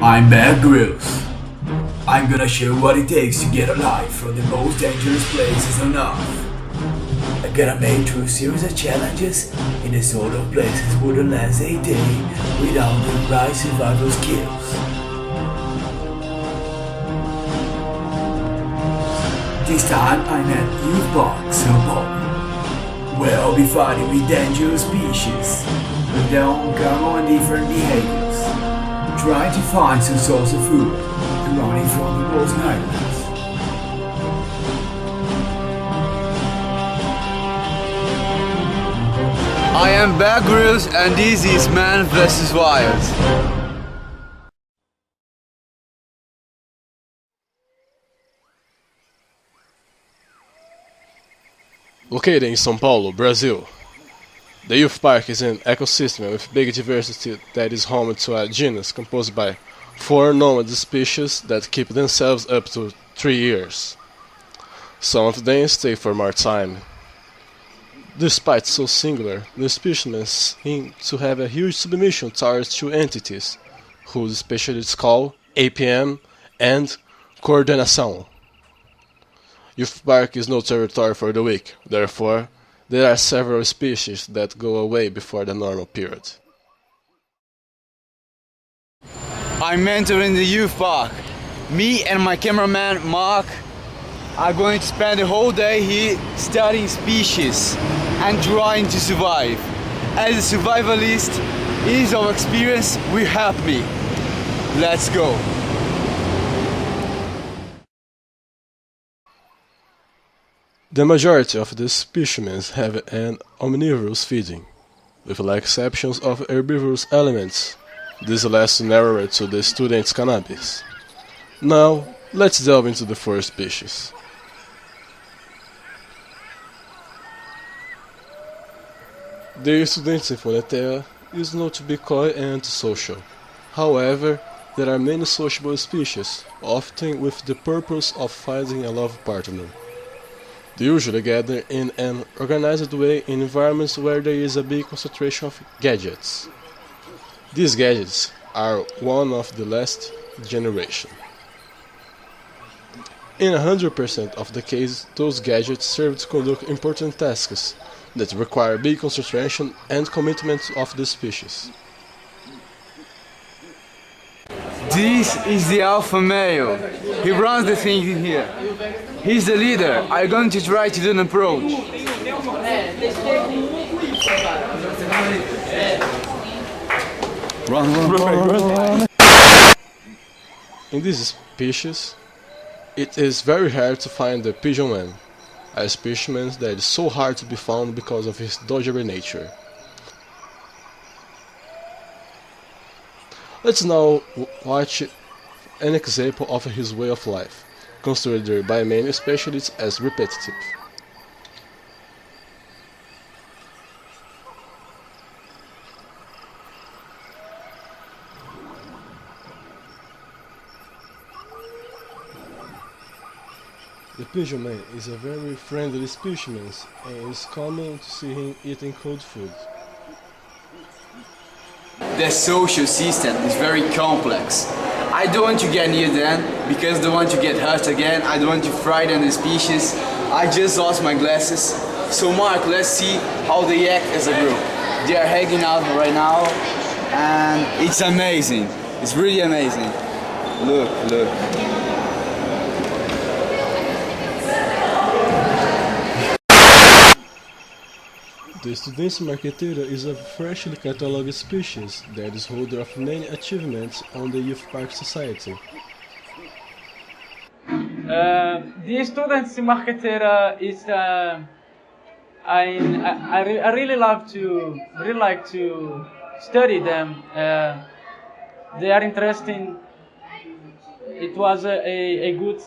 I'm Berg Ríos. I'm gonna show what it takes to get alive from the most dangerous places on Earth. I'm gonna make through a series of challenges in the sort of places wouldn't last a day without the right survival skills. This time I'm at Youth Park, São Paulo, where I'll be fighting with dangerous species with their own common and different behaviors, trying to find some source of food and running from the world's nightmares. I am Berg Ríos and this is Man vs. Wild. Located in São Paulo, Brazil, the Youth Park is an ecosystem with big diversity that is home to a genus composed by 4 nomad species that keep themselves up to 3 years. Some of them stay for more time. Despite so singular, the specimens seem to have a huge submission towards 2 entities, whose specialists call APM and coordenação. Youth Park is no territory for the weak, therefore, there are several species that go away before the normal period. I'm entering the Youth Park. Me and my cameraman Mark are going to spend the whole day here studying species and trying to survive. As a survivalist, years of experience will help me. Let's go. The majority of the specimens have an omnivorous feeding, with the exceptions of herbivorous elements. This last narrower to the student's cannabis. Now, let's delve into the first species. The student's enfrentar is known to be coy and antisocial. However, there are many sociable species, often with the purpose of finding a love partner. They usually gather in an organized way in environments where there is a big concentration of gadgets. These gadgets are one of the last generation. In 100% of the cases, those gadgets serve to conduct important tasks that require big concentration and commitment of the species. This is the alpha male. He runs the thing in here. He's the leader. I'm going to try to do an approach. Run. In this species, it is very hard to find the pigeon man, a species that is so hard to be found because of his dodgy nature. Let's now watch an example of his way of life, considered by many specialists as repetitive. The pigeon man is a very friendly species and it's common to see him eating cold food. The social system is very complex. I don't want to get near them because I don't want to get hurt again. I don't want to frighten the species. I just lost my glasses. So Mark, let's see how they act as a group. They are hanging out right now and it's amazing. It's really amazing. Look. The student's marqueteira is a freshly catalogued species that is holder of many achievements on the Youth Park Society. The students marketer is I really like to study them. They are interesting. It was a good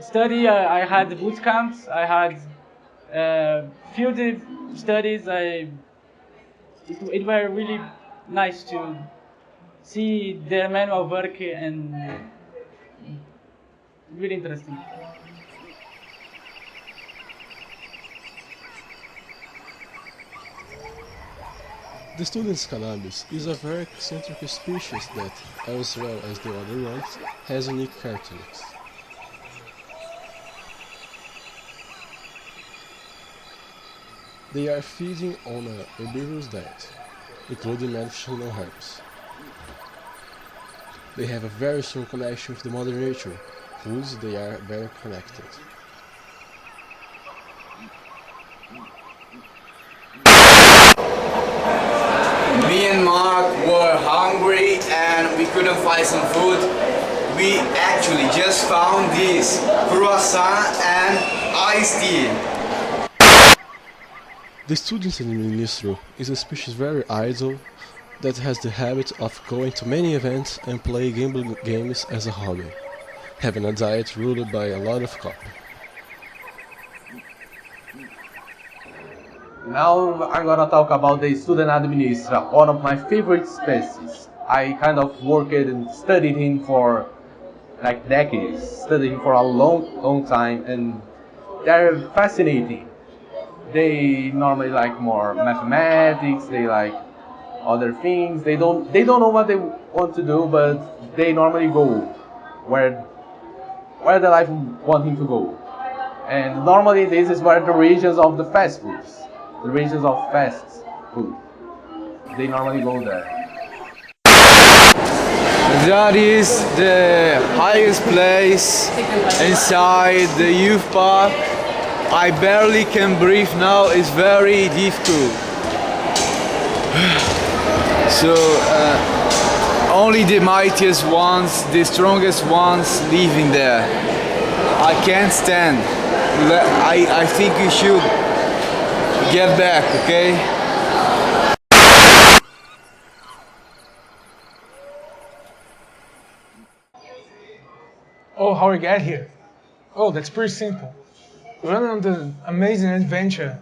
study. I had boot camps. I had field studies. It were really nice to see their manual work and really interesting. The student's cannabis is a very eccentric species that, as well as the other ones, has unique characteristics. They are feeding on a herbivorous diet, including medicinal herbs. They have a very strong connection with the Mother Nature, whose they are very connected. Me and Mark were hungry and we couldn't find some food. We actually just found this croissant and iced tea. The student ministro is a species very idle that has the habit of going to many events and play gambling games as a hobby, having a diet ruled by a lot of coffee. Now I'm gonna talk about the student administra, one of my favorite species. I kind of worked and studied him for like decades, studied him for a long time, and they're fascinating. They normally like more mathematics, they like other things. They don't know what they want to do, but they normally go where the life want him to go. And normally this is where the regions of the fast foods, the regions of fast food, they normally go there. That is the highest place inside the youth park. I barely can breathe now, it's very difficult. So only the mightiest ones, the strongest ones living there. I can't stand. I think you should get back, okay? Oh, how we got here? Oh, that's pretty simple. We went on the amazing adventure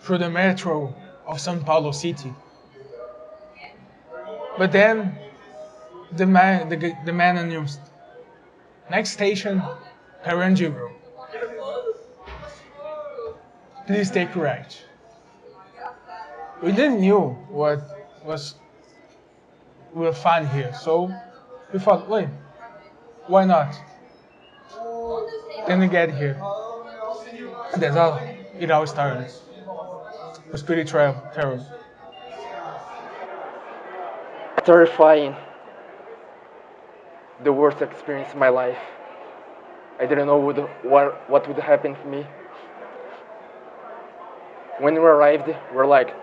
through the metro of São Paulo city. But then the man announced, next station, Carandiru. Please take right. We didn't know what we'll find here, so we thought, wait, why not? Then we get here. And that's how it all started. It was pretty terrible. Terrifying. The worst experience in my life. I didn't know what would happen to me. When we arrived, we're like,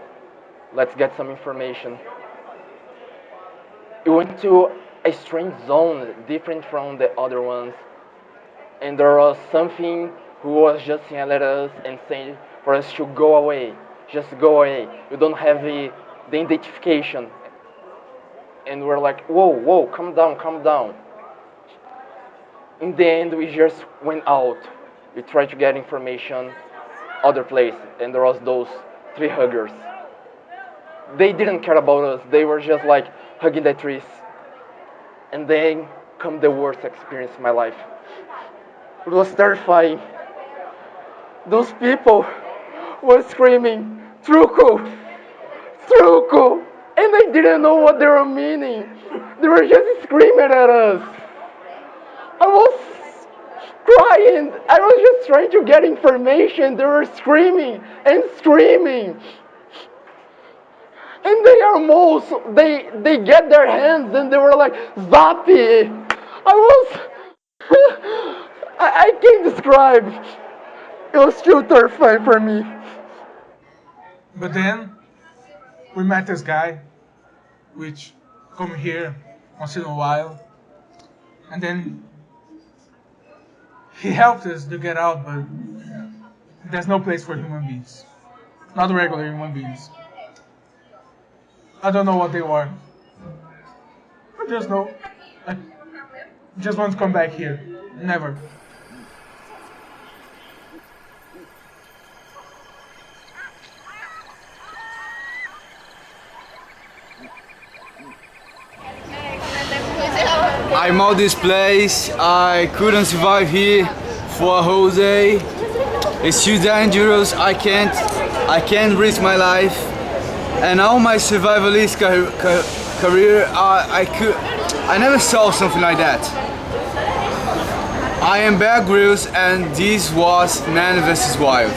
let's get some information. We went to a strange zone, different from the other ones. And there was something who was just yelling at us and saying for us to go away. Just go away. You don't have the identification. And we're like, whoa, calm down. In the end, we just went out. We tried to get information other place, and there was those 3 huggers. They didn't care about us. They were just like hugging the trees. And then come the worst experience of my life. It was terrifying. Those people were screaming, Truco! Truco! And I didn't know what they were meaning. They were just screaming at us. I was crying. I was just trying to get information. They were screaming and screaming. And they get their hands and they were like, Zappy! I can't describe. It was too terrifying for me. But then we met this guy, which come here once in a while, and then he helped us to get out, but there's no place for human beings, not regular human beings. I don't know what they were. I just know I just want to come back here. Never. I'm out this place. I couldn't survive here for a whole day. It's too dangerous. I can't risk my life. and all my survivalist career, I never saw something like that. I am Berg Ríos, and this was Man vs Wild.